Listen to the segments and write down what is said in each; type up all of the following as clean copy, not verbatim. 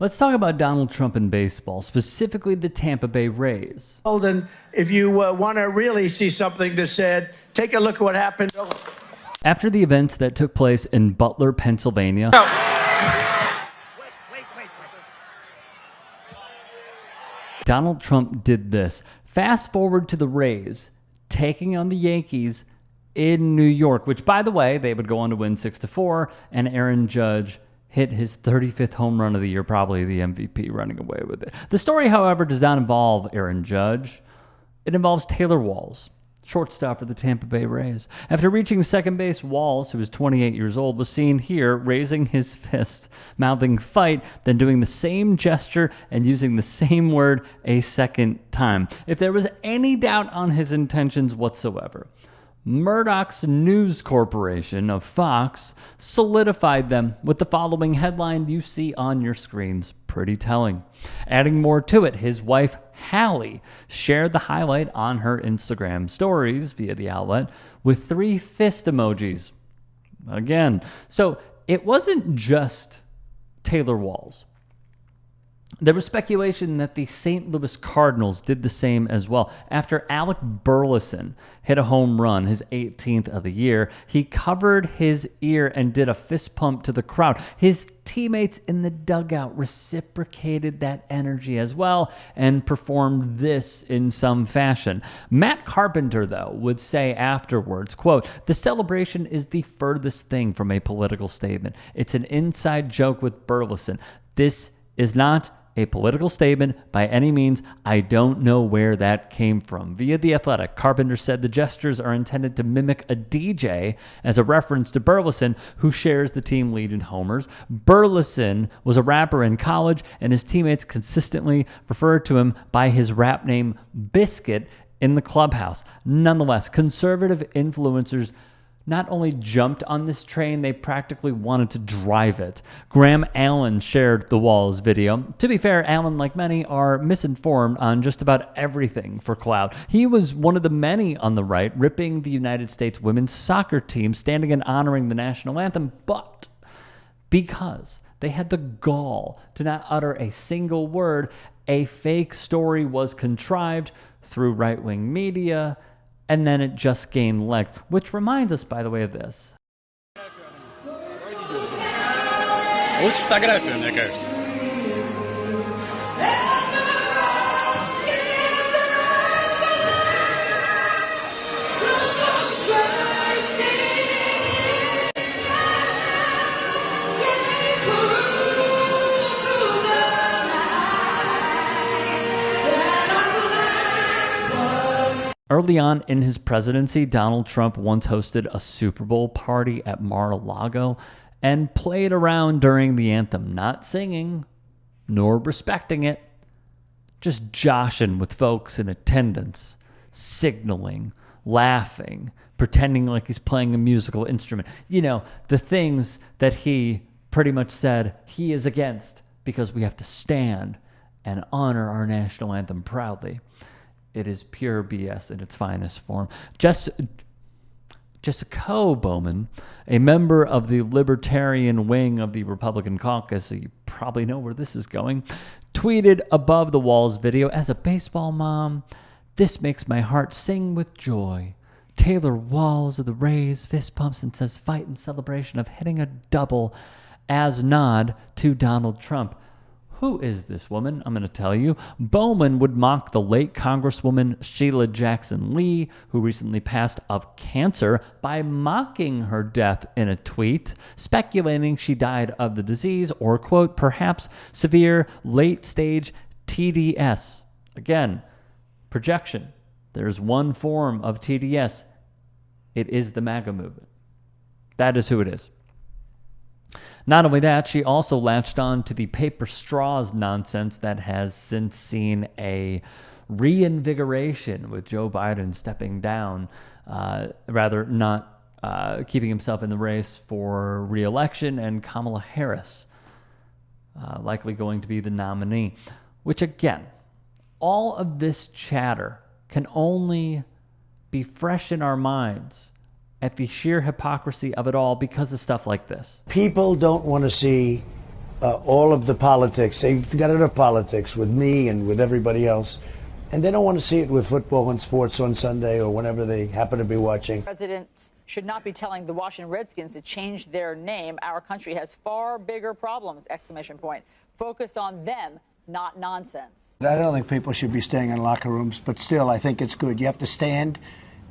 Let's talk about Donald Trump in baseball, specifically the Tampa Bay Rays. And if you want to really see something that's said, take a look at what happened. After the events that took place in Butler, Pennsylvania, Donald Trump did this. Fast forward to the Rays taking on the Yankees in New York, which, by the way, they would go on to win 6-4, and Aaron Judge hit his 35th home run of the year, probably the MVP, running away with it. The story, however, does not involve Aaron Judge. It involves Taylor Walls, shortstop for the Tampa Bay Rays. After reaching second base, Walls, who was 28 years old, was seen here raising his fist, mouthing "fight," then doing the same gesture and using the same word a second time. If there was any doubt on his intentions whatsoever, Murdoch's News Corporation of Fox solidified them with the following headline you see on your screens. Pretty telling. Adding more to it, his wife, Hallie, shared the highlight on her Instagram stories via the outlet with 3 fist emojis. Again, so it wasn't just Taylor Walls. There was speculation that the St. Louis Cardinals did the same as well. After Alec Burleson hit a home run, his 18th of the year, he covered his ear and did a fist pump to the crowd. His teammates in the dugout reciprocated that energy as well and performed this in some fashion. Matt Carpenter, though, would say afterwards, quote, "The celebration is the furthest thing from a political statement. It's an inside joke with Burleson. This is not a political statement by any means. I don't know where that came from." Via The Athletic, Carpenter said the gestures are intended to mimic a DJ as a reference to Burleson, who shares the team lead in homers. Burleson was a rapper in college, and his teammates consistently referred to him by his rap name Biscuit in the clubhouse. Nonetheless, conservative influencers not only jumped on this train, they practically wanted to drive it. Graham Allen shared the Walls video. To be fair, Allen, like many, are misinformed on just about everything for clout. He was one of the many on the right ripping the United States women's soccer team, standing and honoring the national anthem, but because they had the gall to not utter a single word, a fake story was contrived through right-wing media, and then it just gained legs, which reminds us, by the way, of this. Early on in his presidency, Donald Trump once hosted a Super Bowl party at Mar-a-Lago and played around during the anthem, not singing, nor respecting it, just joshing with folks in attendance, signaling, laughing, pretending like he's playing a musical instrument. You know, the things that he pretty much said he is against because we have to stand and honor our national anthem proudly. It is pure BS in its finest form. Jessica Bowman, a member of the libertarian wing of the Republican caucus, so you probably know where this is going, tweeted above the Walls video, "As a baseball mom, this makes my heart sing with joy. Taylor Walls of the Rays fist pumps and says fight in celebration of hitting a double as nod to Donald Trump." Who is this woman? I'm going to tell you. Bowman would mock the late Congresswoman Sheila Jackson Lee, who recently passed of cancer, by mocking her death in a tweet, speculating she died of the disease or, quote, perhaps severe late-stage TDS. Again, projection. There's one form of TDS. It is the MAGA movement. That is who it is. Not only that, she also latched on to the paper straws nonsense that has since seen a reinvigoration with Joe Biden stepping down, keeping himself in the race for re-election, and Kamala Harris likely going to be the nominee. Which, again, all of this chatter can only be fresh in our minds at the sheer hypocrisy of it all because of stuff like this. People don't want to see all of the politics. They've got enough politics with me and with everybody else. And they don't want to see it with football and sports on Sunday or whenever they happen to be watching. Presidents should not be telling the Washington Redskins to change their name. Our country has far bigger problems, exclamation point. Focus on them, not nonsense. I don't think people should be staying in locker rooms, but still, I think it's good. You have to stand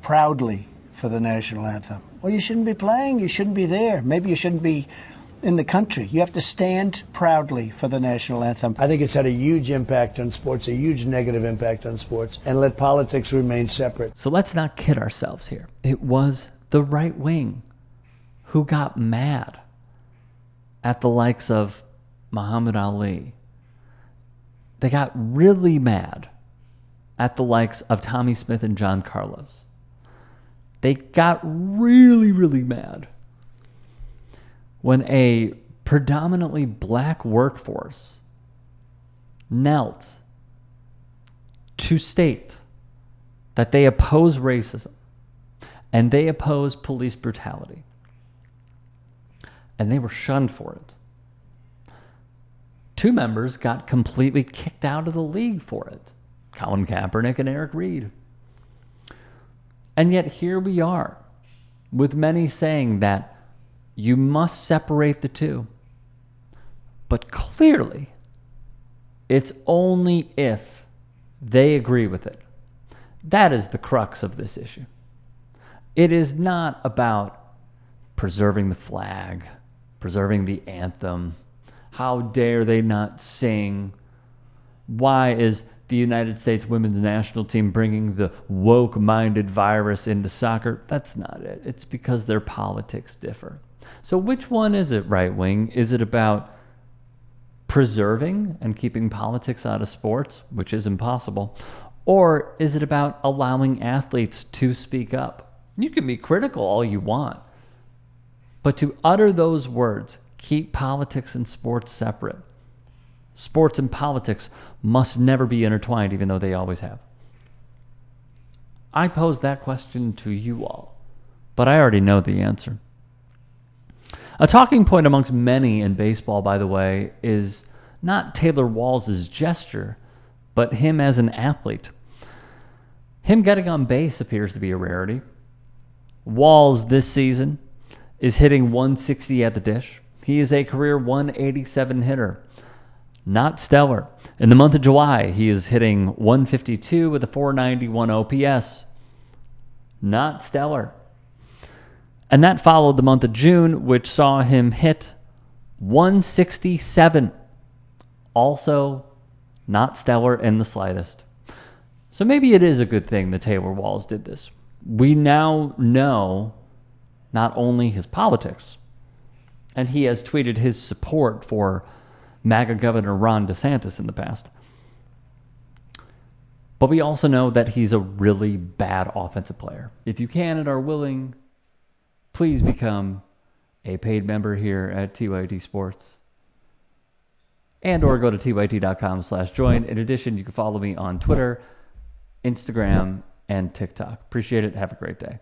proudly for the national anthem. Well, you shouldn't be playing. You shouldn't be there. Maybe you shouldn't be in the country. You have to stand proudly for the national anthem. I think it's had a huge impact on sports, a huge negative impact on sports, and let politics remain separate. So let's not kid ourselves here. It was the right wing who got mad at the likes of Muhammad Ali. They got really mad at the likes of Tommy Smith and John Carlos. They got really, really mad when a predominantly black workforce knelt to state that they oppose racism and they oppose police brutality. And they were shunned for it. 2 members got completely kicked out of the league for it. Colin Kaepernick and Eric Reed. And yet here we are, with many saying that you must separate the two. But clearly, it's only if they agree with it. That is the crux of this issue. It is not about preserving the flag, preserving the anthem. How dare they not sing? Why is the United States women's national team bringing the woke-minded virus into soccer? That's not it. It's because their politics differ. So which one is it, right wing? Is it about preserving and keeping politics out of sports, which is impossible? Or is it about allowing athletes to speak up? You can be critical all you want, but to utter those words, keep politics and sports separate. Sports and politics must never be intertwined, even though they always have. I pose that question to you all, but I already know the answer. A talking point amongst many in baseball, by the way, is not Taylor Walls' gesture, but him as an athlete. Him getting on base appears to be a rarity. Walls this season is hitting 160 at the dish. He is a career 187 hitter. Not stellar. In the month of July, he is hitting 152 with a 491 OPS. Not stellar. And that followed the month of June, which saw him hit 167. Also, not stellar in the slightest. So maybe it is a good thing that Taylor Walls did this. We now know not only his politics, and he has tweeted his support for MAGA Governor Ron DeSantis in the past, but we also know that he's a really bad offensive player. If you can and are willing, please become a paid member here at TYT Sports, and or go to tyt.com/join. In addition, you can follow me on Twitter, Instagram, and TikTok. Appreciate it. Have a great day.